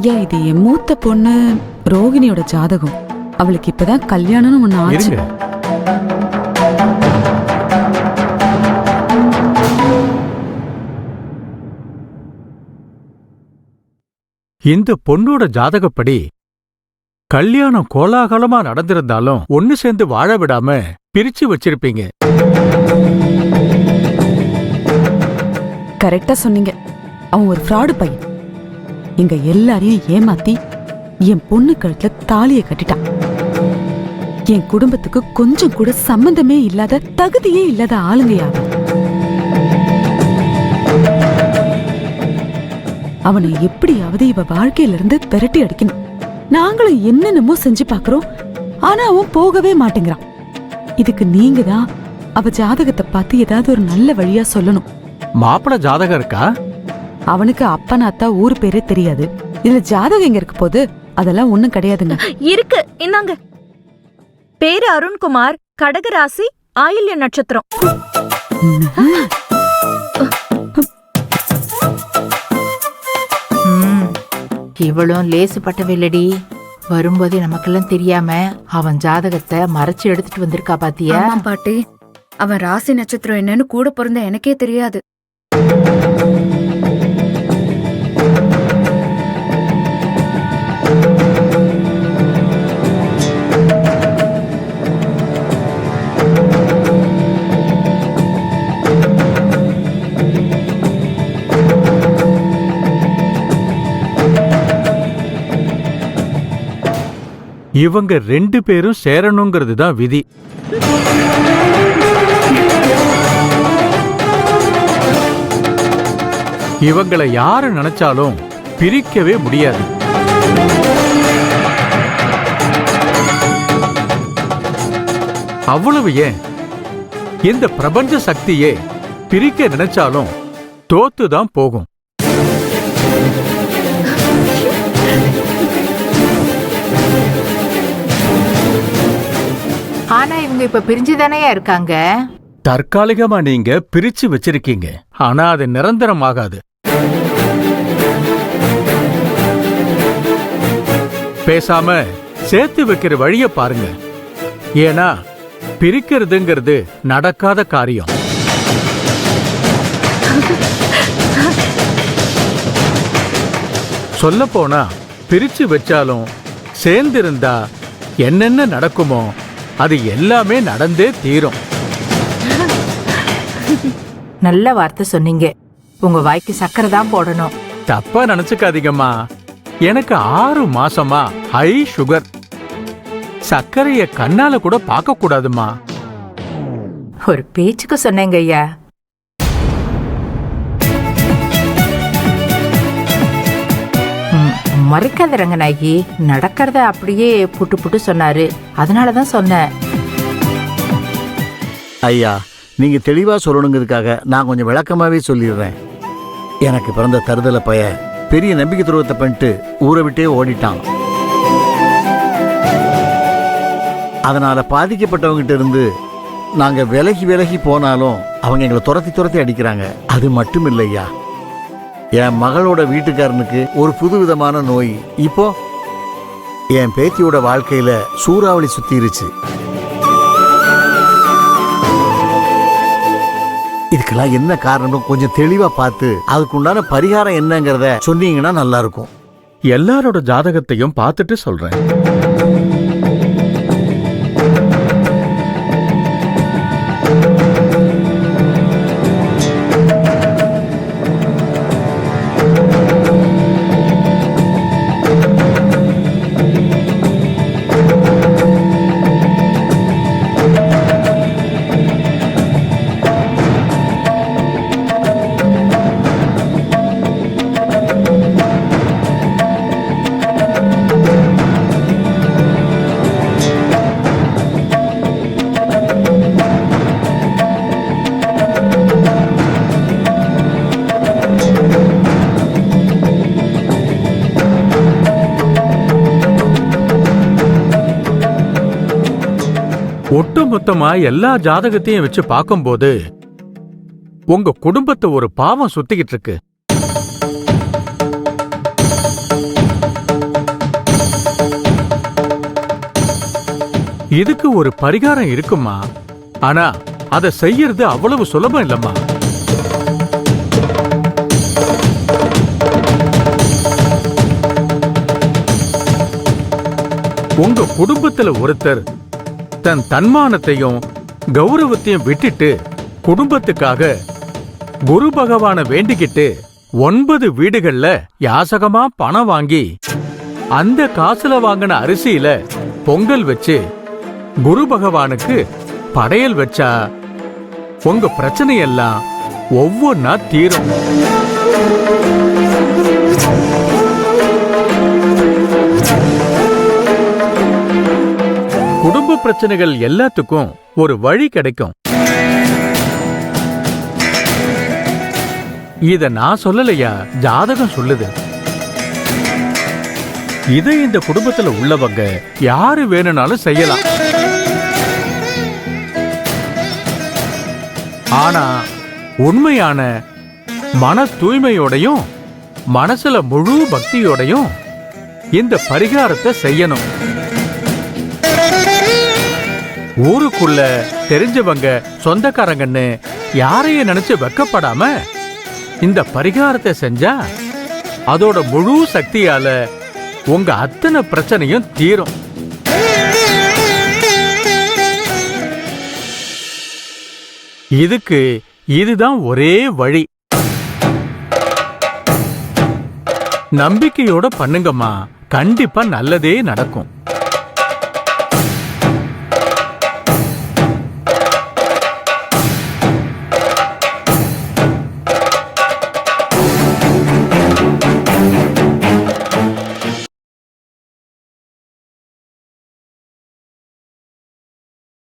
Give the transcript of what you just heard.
ஐயா, இது என் மூத்த பொண்ணு ரோகிணியோட ஜாதகம். அவளுக்கு இப்பதான் கல்யாணம்னு ஒண்ணு ஆச்சு. இந்த பொண்ணோட ஜாதகப்படி கல்யாணம் கோலாகலமா நடந்திருந்தாலும் ஒன்னு சேர்ந்து வாழ விடாம பிரிச்சு வச்சிருப்பீங்க. கரெக்டா சொன்னீங்க. அவன் ஒரு ஃப்ராடு பையன். எங்க எல்லாரையும் ஏமாத்தி என் பொண்ணு கழுத்துல தாலிய கட்டிட்டான். என் குடும்பத்துக்கு கொஞ்சம் கூட சம்பந்தமே இல்லாத, தகுதியே இல்லாத ஆளுங்கயா. அவனை எப்படியாவது இவ வாழ்க்கையில இருந்து விரட்டி அடிக்கணும். நாங்களும் என்னென்னமோ செஞ்சு பாக்குறோம், ஆனா அவன் போகவே மாட்டேங்கிறான். இதுக்கு நீங்க தான் அவ ஜாதகத்தை பார்த்து ஏதாவது ஒரு நல்ல வழியா சொல்லணும். மாப்பிள ஜாதகம் இருக்கா? அவனுக்கு அப்பன் அத்தா ஊர் பேரே தெரியாது. இதுல ஜாதகம் எங்க இருக்கு போது? அதெல்லாம் ஒண்ணும் கிடையாதுங்க. இருக்கு, இந்தாங்க. பேரு அருண்குமார், கடகராசி, ஆயில்ய நட்சத்திரம். இவளும் லேசுப்பட்டவில்லடி. வரும்போதே நமக்கெல்லாம் தெரியாம அவன் ஜாதகத்தை மறைச்சு எடுத்துட்டு வந்திருக்கா பாத்தியா? பாட்டி, அவன் ராசி நட்சத்திரம் என்னன்னு கூட பிறந்த எனக்கே தெரியாது. இவங்க 2 பேரும் சேரணுங்கிறது தான் விதி. இவங்களை யாரு நினைச்சாலும் பிரிக்கவே முடியாது. அவ்வளவு ஏன், இந்த பிரபஞ்ச சக்தியே பிரிக்க நினைச்சாலும் தோத்துதான் போகும். ஆனா இவங்க இப்ப பிரிஞ்சுதானையா இருக்காங்க. தற்காலிகமா நீங்க பிரிச்சு வச்சிருக்கீங்க, ஆனா அது நிரந்தரமாகாது. பேசாம சேர்த்து வைக்கிற வழிய பாருங்க. ஏன்னா பிரிக்கிறதுங்கிறது நடக்காத காரியம். சொல்ல போனா பிரிச்சு வச்சாலும் சேர்ந்திருந்தா என்னென்ன நடக்குமோ அது எல்லாமே நடந்தே தீரும். நல்ல வார்த்தை சொன்னீங்க. உங்க வாய்க்கு சக்கரை தான் போடணும். தப்பா நினைச்சுக்காதீங்கம்மா. எனக்கு 6 மாசமா ஹை சுகர். சர்க்கரைய கண்ணால கூட பார்க்க கூடாதுமா. ஒரு பேச்சுக்கு சொன்னேங்க ஐயா. மறைக்காத ரங்கநாயகி, நடக்கிறத அப்படியே புட்டு புட்டு சொன்னாரு. அதனாலதான் சொன்னேன். ஐயா, நீங்க தெளிவா சொல்லணுங்கிறதுக்காக நான் கொஞ்சம் விளக்கமாவே சொல்லிடுறேன். எனக்கு பிறந்த தருதல பைய பெரிய நம்பிக்கை துரோகத்தை பண்ணிட்டு ஊரை விட்டே ஓடிட்டான். அதனால பாதிக்கப்பட்டவங்கிட்ட இருந்து நாங்க விலகி விலகி போனாலும் அவங்க எங்களை துரத்தி துரத்தி அடிக்கிறாங்க. அது மட்டும் இல்லையா, என் மகளோட வீட்டுக்காரனுக்கு ஒரு புது விதமான நோய். இப்போ என் பேத்தியோட வாழ்க்கையில சூறாவளி சுத்திருச்சு. இதுக்கெல்லாம் என்ன காரணம் கொஞ்சம் தெளிவா பார்த்து அதுக்குண்டான பரிகாரம் என்னங்கிறத சொன்னீங்கன்னா நல்லா இருக்கும். எல்லாரோட ஜாதகத்தையும் பார்த்துட்டு சொல்றேன். ஒட்டுமொத்தமா எல்லா ஜாதகத்தையும் வச்சு பார்க்கும்போது உங்க குடும்பத்தை ஒரு பாவம் சுத்திக்கிட்டு இருக்கு. இதுக்கு ஒரு பரிகாரம் இருக்குமா, ஆனா அதை செய்யறது அவ்வளவு சுலபம் இல்லம்மா. உங்க குடும்பத்துல ஒருத்தர் தன் தன்மானத்தையும் கௌரவத்தையும் விட்டுட்டு குடும்பத்துக்காக குரு பகவான வேண்டிக்கிட்டு 9 வீடுகள்ல யாசகமா பணம் வாங்கி அந்த காசுல வாங்கின அரிசியில பொங்கல் வச்சு குரு பகவானுக்கு படையல் வச்சா உங்க பிரச்சனையெல்லாம் ஒவ்வொன்னா தீரும். குடும்ப பிரச்சனைகள் எல்லாத்துக்கும் ஒரு வழி கிடைக்கும். இத நான் சொல்லலையா, ஜாதகம் சொல்லுது. இதை இந்த குடும்பத்துல உள்ளவங்க யாரு வேணும்னாலும் செய்யலாம். ஆனா உண்மையான மன தூய்மையோடையும் மனசுல முழு பக்தியோடையும் இந்த பரிகாரத்தை செய்யணும். ஊருக்குள்ள தெரிஞ்சவங்க சொந்தக்காரங்கன்னு யாரையும் நினைச்சு வெக்கப்படாம இந்த பரிகாரத்தை செஞ்சா அதோட முழு சக்தியால உங்க அத்தனை பிரச்சனையும் தீரும். இதுக்கு இதுதான் ஒரே வழி. நம்பிக்கையோட பண்ணுங்கம்மா, கண்டிப்பா நல்லதே நடக்கும்.